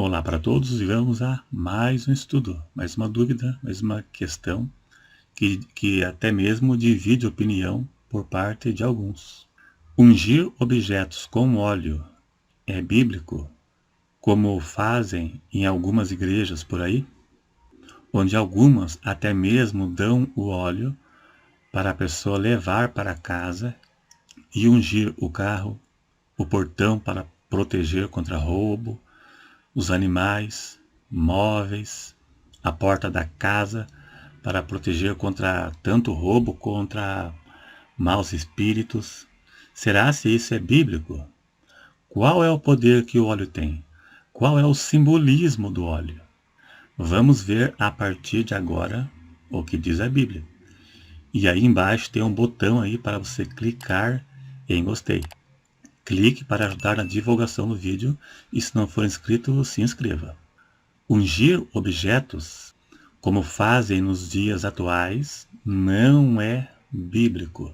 Olá para todos e vamos a mais um estudo, mais uma dúvida, mais uma questão que até mesmo divide opinião por parte de alguns. Ungir objetos com óleo é bíblico, como fazem em algumas igrejas por aí, onde algumas até mesmo dão o óleo para a pessoa levar para casa e ungir o carro, o portão para proteger contra roubo, os animais, móveis, a porta da casa para proteger contra tanto roubo contra maus espíritos. Será se isso é bíblico? Qual é o poder que o óleo tem? Qual é o simbolismo do óleo? Vamos ver a partir de agora o que diz a Bíblia. E aí embaixo tem um botão aí para você clicar em gostei. Clique para ajudar na divulgação do vídeo e se não for inscrito, se inscreva. Ungir objetos, como fazem nos dias atuais, não é bíblico,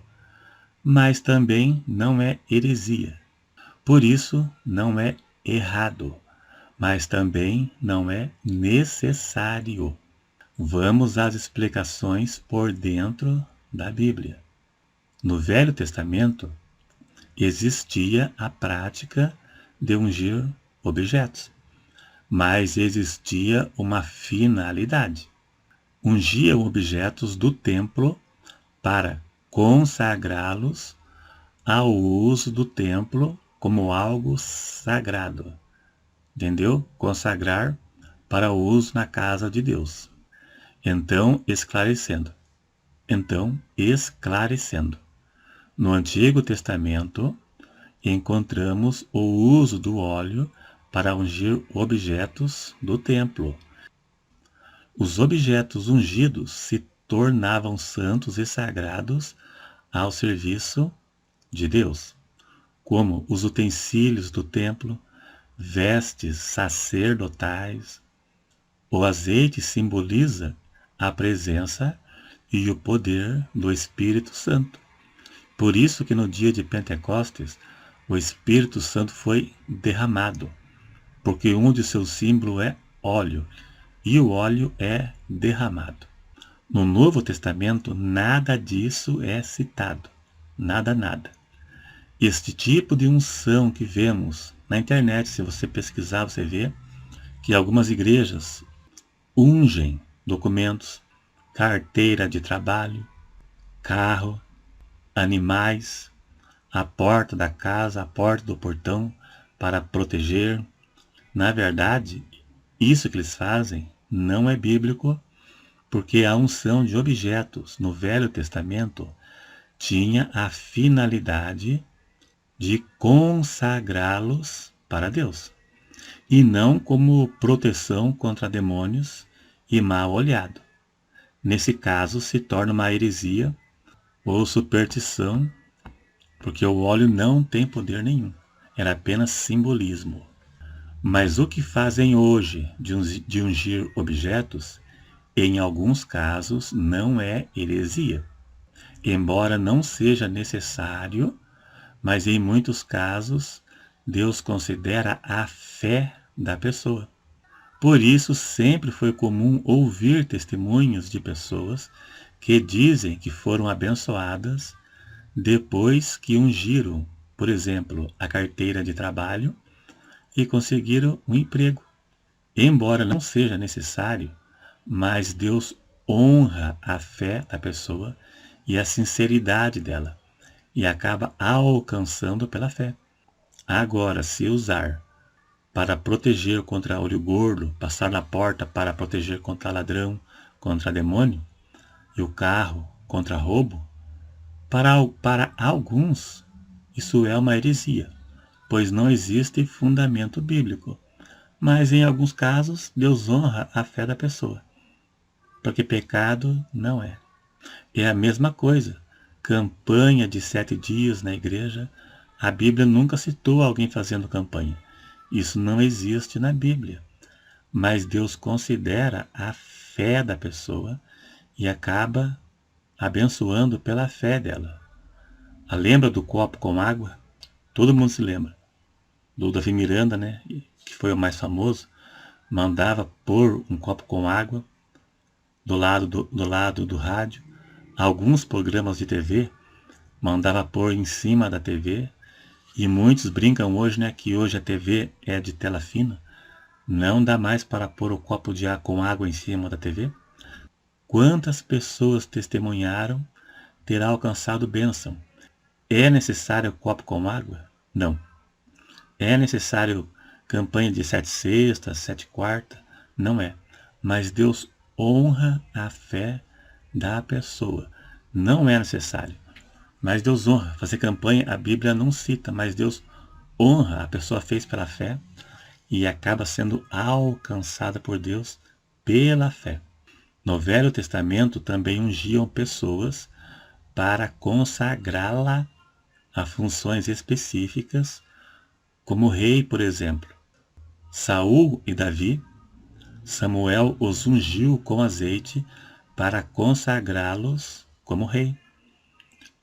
mas também não é heresia. Por isso, não é errado, mas também não é necessário. Vamos às explicações por dentro da Bíblia. No Velho Testamento, existia a prática de ungir objetos, mas existia uma finalidade. Ungiam objetos do templo para consagrá-los ao uso do templo como algo sagrado. Entendeu? Consagrar para o uso na casa de Deus. Então, esclarecendo. No Antigo Testamento, encontramos o uso do óleo para ungir objetos do templo. Os objetos ungidos se tornavam santos e sagrados ao serviço de Deus, como os utensílios do templo, vestes sacerdotais. O azeite simboliza a presença e o poder do Espírito Santo. Por isso que no dia de Pentecostes, o Espírito Santo foi derramado, porque um de seus símbolos é óleo, e o óleo é derramado. No Novo Testamento, nada disso é citado. Nada. Este tipo de unção que vemos na internet, se você pesquisar, você vê que algumas igrejas ungem documentos, carteira de trabalho, carro, animais, a porta da casa, a porta do portão, para proteger. Na verdade, isso que eles fazem não é bíblico, porque a unção de objetos no Velho Testamento tinha a finalidade de consagrá-los para Deus, e não como proteção contra demônios e mal olhado. Nesse caso, se torna uma heresia ou superstição, porque o óleo não tem poder nenhum, era apenas simbolismo. Mas o que fazem hoje de ungir objetos, em alguns casos, não é heresia, embora não seja necessário, mas em muitos casos, Deus considera a fé da pessoa. Por isso, sempre foi comum ouvir testemunhos de pessoas que dizem que foram abençoadas depois que ungiram, por exemplo, a carteira de trabalho e conseguiram um emprego. Embora não seja necessário, mas Deus honra a fé da pessoa e a sinceridade dela, e acaba alcançando pela fé. Agora, se usar para proteger contra olho gordo, passar na porta para proteger contra ladrão, contra demônio, e o carro contra roubo, para alguns isso é uma heresia, pois não existe fundamento bíblico. Mas em alguns casos Deus honra a fé da pessoa, porque pecado não é. É a mesma coisa, campanha de 7 dias na igreja, a Bíblia nunca citou alguém fazendo campanha. Isso não existe na Bíblia, mas Deus considera a fé da pessoa e acaba abençoando pela fé dela. Lembra do copo com água? Todo mundo se lembra. Do Davi Miranda, né? Que foi o mais famoso. mandava pôr um copo com água do lado do rádio. Alguns programas de TV mandava pôr em cima da TV. E muitos brincam hoje, né, que hoje a TV é de tela fina. Não dá mais para pôr o copo de ar com água em cima da TV. Quantas pessoas testemunharam ter alcançado bênção? É necessário copo com água? Não. É necessário campanha de 7 sextas, 7 quartas? Não é. Mas Deus honra a fé da pessoa. Não é necessário. Mas Deus honra. Fazer campanha, a Bíblia não cita, mas Deus honra. A pessoa fez pela fé e acaba sendo alcançada por Deus pela fé. No Velho Testamento também ungiam pessoas para consagrá-la a funções específicas, como rei, por exemplo. Saul e Davi, Samuel os ungiu com azeite para consagrá-los como rei.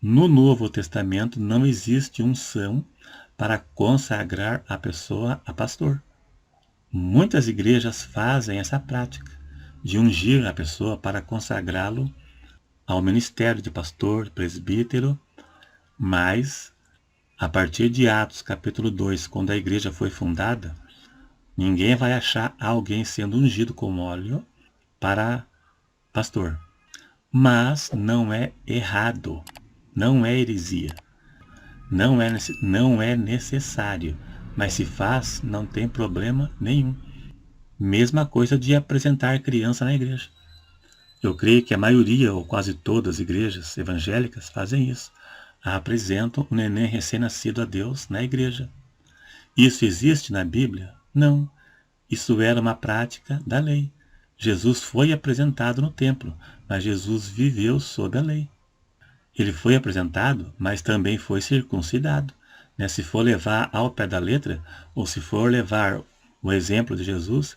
No Novo Testamento não existe unção para consagrar a pessoa a pastor. Muitas igrejas fazem essa prática de ungir a pessoa para consagrá-lo ao ministério de pastor, presbítero, mas a partir de Atos capítulo 2, quando a igreja foi fundada, ninguém vai achar alguém sendo ungido com óleo para pastor. Mas não é errado, não é heresia, não é necessário, mas se faz, não tem problema nenhum. Mesma coisa de apresentar criança na igreja. Eu creio que a maioria, ou quase todas as igrejas evangélicas fazem isso. Apresentam o neném recém-nascido a Deus na igreja. Isso existe na Bíblia? Não. Isso era uma prática da lei. Jesus foi apresentado no templo, mas Jesus viveu sob a lei. Ele foi apresentado, mas também foi circuncidado. Se for levar ao pé da letra, ou se for levar o exemplo de Jesus,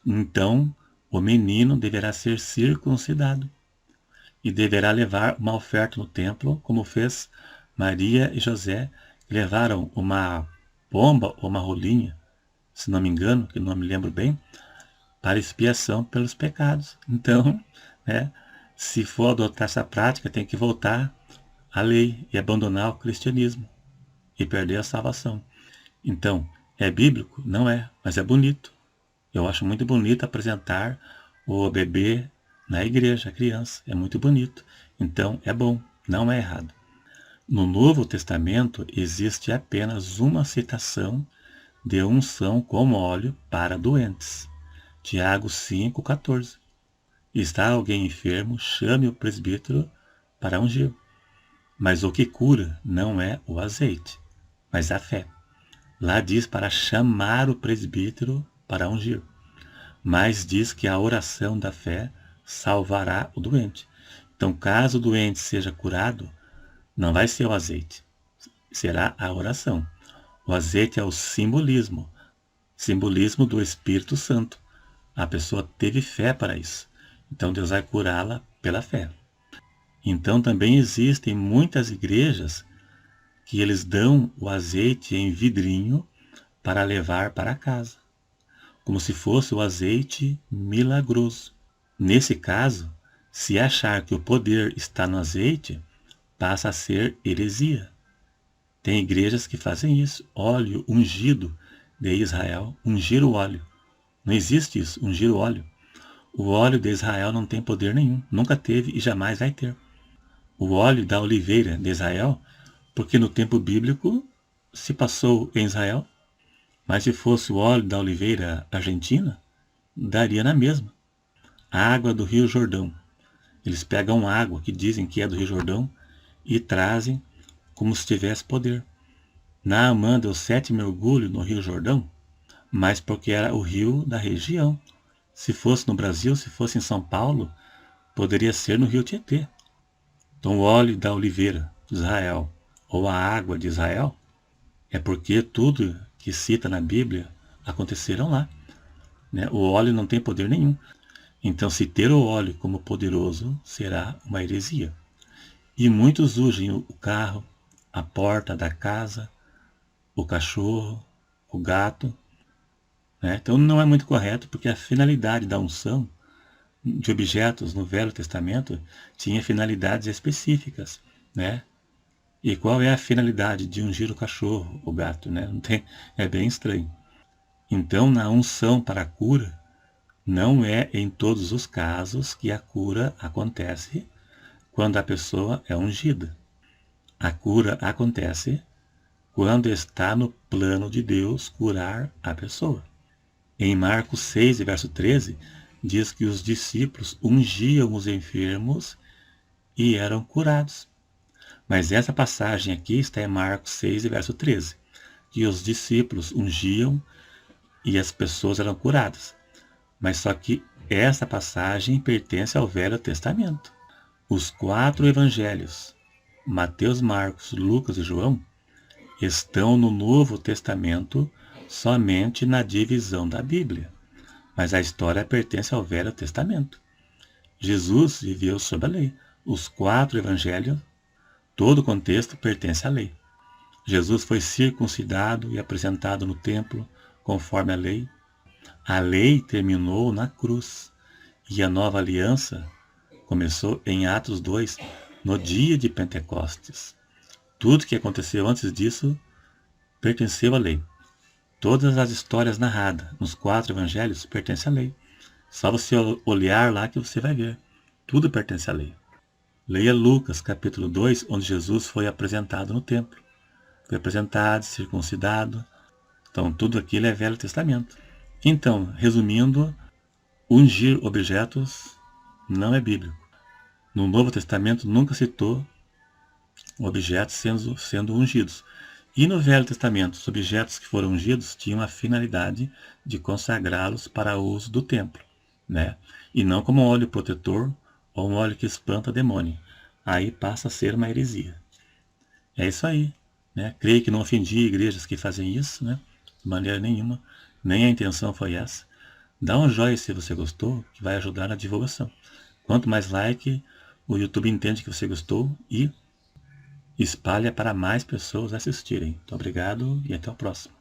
então o menino deverá ser circuncidado e deverá levar uma oferta no templo, como fez Maria e José, que levaram uma pomba ou uma rolinha, se não me engano, que não me lembro bem, para expiação pelos pecados. Então, se for adotar essa prática, tem que voltar à lei e abandonar o cristianismo e perder a salvação. Então, é bíblico? Não é, mas é bonito. Eu acho muito bonito apresentar o bebê na igreja, a criança. É muito bonito. Então, é bom, não é errado. No Novo Testamento existe apenas uma citação de unção com óleo para doentes. Tiago 5,14. Está alguém enfermo, chame o presbítero para ungir. Mas o que cura não é o azeite, mas a fé. Lá diz para chamar o presbítero para ungir. Mas diz que a oração da fé salvará o doente. Então, caso o doente seja curado, não vai ser o azeite, será a oração. O azeite é o simbolismo do Espírito Santo. A pessoa teve fé para isso. Então, Deus vai curá-la pela fé. Então, também existem muitas igrejas que eles dão o azeite em vidrinho para levar para casa, como se fosse o azeite milagroso. Nesse caso, se achar que o poder está no azeite, passa a ser heresia. Tem igrejas que fazem isso. Óleo ungido de Israel, ungir o óleo. Não existe isso, ungir o óleo. O óleo de Israel não tem poder nenhum, nunca teve e jamais vai ter. O óleo da oliveira de Israel, porque no tempo bíblico se passou em Israel, mas se fosse o óleo da oliveira argentina, daria na mesma. A água do Rio Jordão. Eles pegam água que dizem que é do Rio Jordão e trazem como se tivesse poder. Naamã deu 7 mergulhos no Rio Jordão, mas porque era o rio da região. Se fosse no Brasil, se fosse em São Paulo, poderia ser no Rio Tietê. Então o óleo da oliveira de Israel, ou a água de Israel, é porque tudo que cita na Bíblia aconteceram lá. O óleo não tem poder nenhum. Então, se ter o óleo como poderoso, será uma heresia. E muitos ungem o carro, a porta da casa, o cachorro, o gato, né? Então não é muito correto, porque a finalidade da unção de objetos no Velho Testamento tinha finalidades específicas, né? E qual é a finalidade de ungir o cachorro, o gato, né? Não tem, é bem estranho. Então, na unção para a cura, não é em todos os casos que a cura acontece quando a pessoa é ungida. A cura acontece quando está no plano de Deus curar a pessoa. Em Marcos 6, verso 13, diz que os discípulos ungiam os enfermos e eram curados. Mas essa passagem aqui está em Marcos 6, verso 13, que os discípulos ungiam e as pessoas eram curadas. Mas só que essa passagem pertence ao Velho Testamento. Os 4 evangelhos, Mateus, Marcos, Lucas e João, estão no Novo Testamento somente na divisão da Bíblia. Mas a história pertence ao Velho Testamento. Jesus viveu sob a lei. Os 4 evangelhos, todo o contexto pertence à lei. Jesus foi circuncidado e apresentado no templo conforme a lei. A lei terminou na cruz e a nova aliança começou em Atos 2, no dia de Pentecostes. Tudo que aconteceu antes disso pertenceu à lei. Todas as histórias narradas nos 4 evangelhos pertencem à lei. Só você olhar lá que você vai ver. Tudo pertence à lei. Leia Lucas, capítulo 2, onde Jesus foi apresentado no templo. Foi apresentado, circuncidado. Então, tudo aquilo é Velho Testamento. Então, resumindo, ungir objetos não é bíblico. No Novo Testamento nunca citou objetos sendo ungidos. E no Velho Testamento, os objetos que foram ungidos tinham a finalidade de consagrá-los para o uso do templo, né? E não como um óleo protetor ou um óleo que espanta demônio. Aí passa a ser uma heresia. É isso aí, né? Creio que não ofendi igrejas que fazem isso, né? De maneira nenhuma. Nem a intenção foi essa. Dá um joinha se você gostou, que vai ajudar na divulgação. Quanto mais like, o YouTube entende que você gostou e espalha para mais pessoas assistirem. Muito obrigado e até o próximo.